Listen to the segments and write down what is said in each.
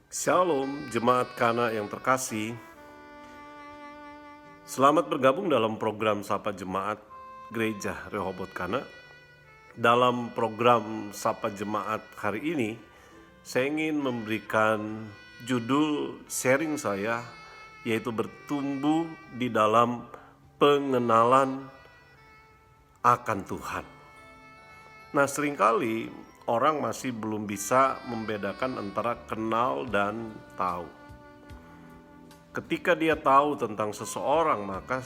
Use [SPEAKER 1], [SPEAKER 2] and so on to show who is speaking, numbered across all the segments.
[SPEAKER 1] Shalom, jemaat Kana yang terkasih. Selamat bergabung dalam program Sapa Jemaat Gereja Rehoboth Kana. Dalam program Sapa Jemaat hari ini, saya ingin memberikan judul sharing saya, yaitu bertumbuh di dalam pengenalan akan Tuhan. Nah, seringkali orang masih belum bisa membedakan antara kenal dan tahu. Ketika dia tahu tentang seseorang, maka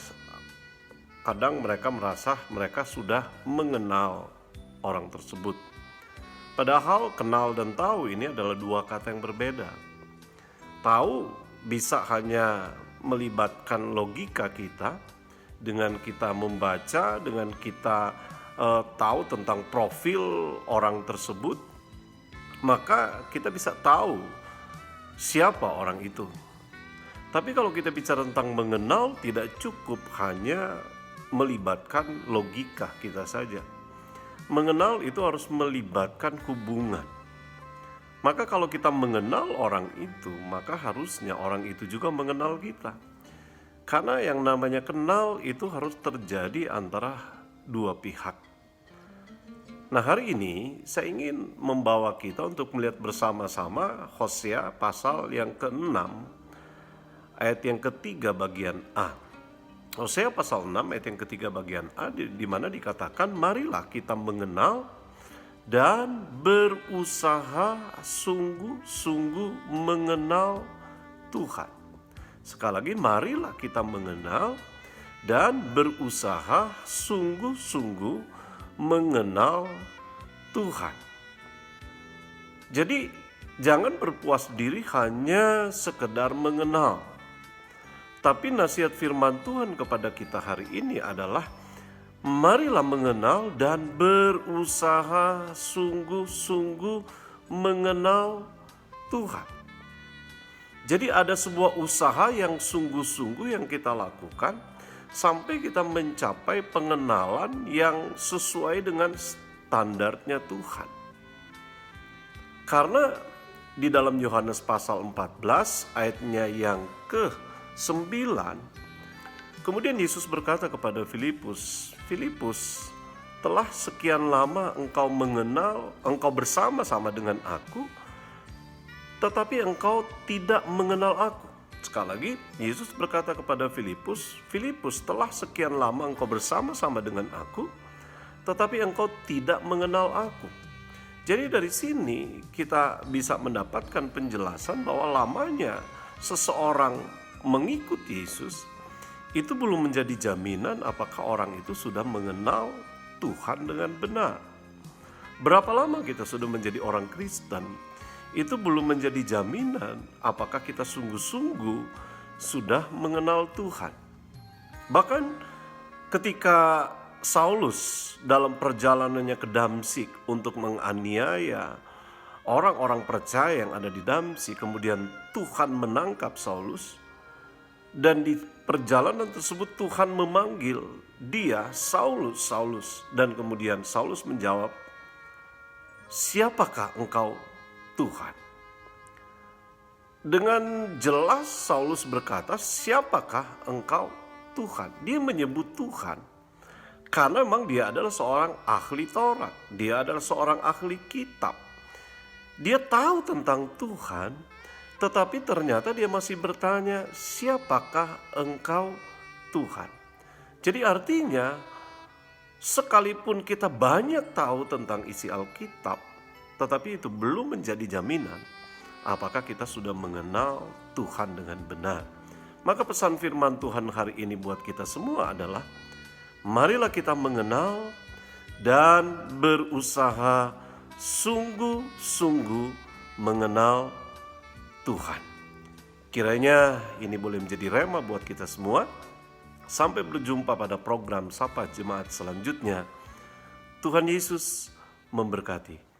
[SPEAKER 1] kadang mereka merasa mereka sudah mengenal orang tersebut. Padahal kenal dan tahu ini adalah dua kata yang berbeda. Tahu bisa hanya melibatkan logika kita, dengan kita membaca, dengan kita tahu tentang profil orang tersebut, maka kita bisa tahu siapa orang itu. Tapi kalau kita bicara tentang mengenal, tidak cukup hanya melibatkan logika kita saja. Mengenal itu harus melibatkan hubungan. Maka kalau kita mengenal orang itu, maka harusnya orang itu juga mengenal kita. Karena yang namanya kenal itu harus terjadi antara dua pihak. Nah, hari ini saya ingin membawa kita untuk melihat bersama-sama Hosea pasal yang ke-6, ayat yang ketiga bagian A. Hosea pasal 6 ayat yang ketiga bagian A, di mana dikatakan, marilah kita mengenal dan berusaha sungguh-sungguh mengenal Tuhan. Sekali lagi, marilah kita mengenal dan berusaha sungguh-sungguh mengenal Tuhan. Jadi jangan berpuas diri hanya sekedar mengenal. Tapi nasihat firman Tuhan kepada kita hari ini adalah, marilah mengenal dan berusaha sungguh-sungguh mengenal Tuhan. Jadi ada sebuah usaha yang sungguh-sungguh yang kita lakukan sampai kita mencapai pengenalan yang sesuai dengan standarnya Tuhan. Karena di dalam Yohanes pasal 14 ayatnya yang ke-9, kemudian Yesus berkata kepada Filipus, "Filipus, telah sekian lama engkau bersama-sama dengan aku, tetapi engkau tidak mengenal aku." Sekali lagi, Yesus berkata kepada Filipus, "Filipus, telah sekian lama engkau bersama-sama dengan aku, tetapi engkau tidak mengenal aku." Jadi dari sini kita bisa mendapatkan penjelasan bahwa lamanya seseorang mengikut Yesus itu belum menjadi jaminan apakah orang itu sudah mengenal Tuhan dengan benar. Berapa lama kita sudah menjadi orang Kristen, itu belum menjadi jaminan apakah kita sungguh-sungguh sudah mengenal Tuhan. Bahkan ketika Saulus dalam perjalanannya ke Damsyik untuk menganiaya orang-orang percaya yang ada di Damsyik, kemudian Tuhan menangkap Saulus, dan di perjalanan tersebut Tuhan memanggil dia, "Saulus, Saulus." Dan kemudian Saulus menjawab, "Siapakah engkau, Tuhan?" Dengan jelas Saulus berkata, "Siapakah engkau, Tuhan?" Dia menyebut Tuhan karena memang dia adalah seorang ahli Taurat, dia adalah seorang ahli kitab. Dia tahu tentang Tuhan, tetapi ternyata dia masih bertanya, "Siapakah engkau, Tuhan?" Jadi artinya, sekalipun kita banyak tahu tentang isi Alkitab, tetapi itu belum menjadi jaminan apakah kita sudah mengenal Tuhan dengan benar. Maka pesan firman Tuhan hari ini buat kita semua adalah, marilah kita mengenal dan berusaha sungguh-sungguh mengenal Tuhan. Kiranya ini boleh menjadi rema buat kita semua. Sampai berjumpa pada program Sapa Jemaat selanjutnya. Tuhan Yesus memberkati.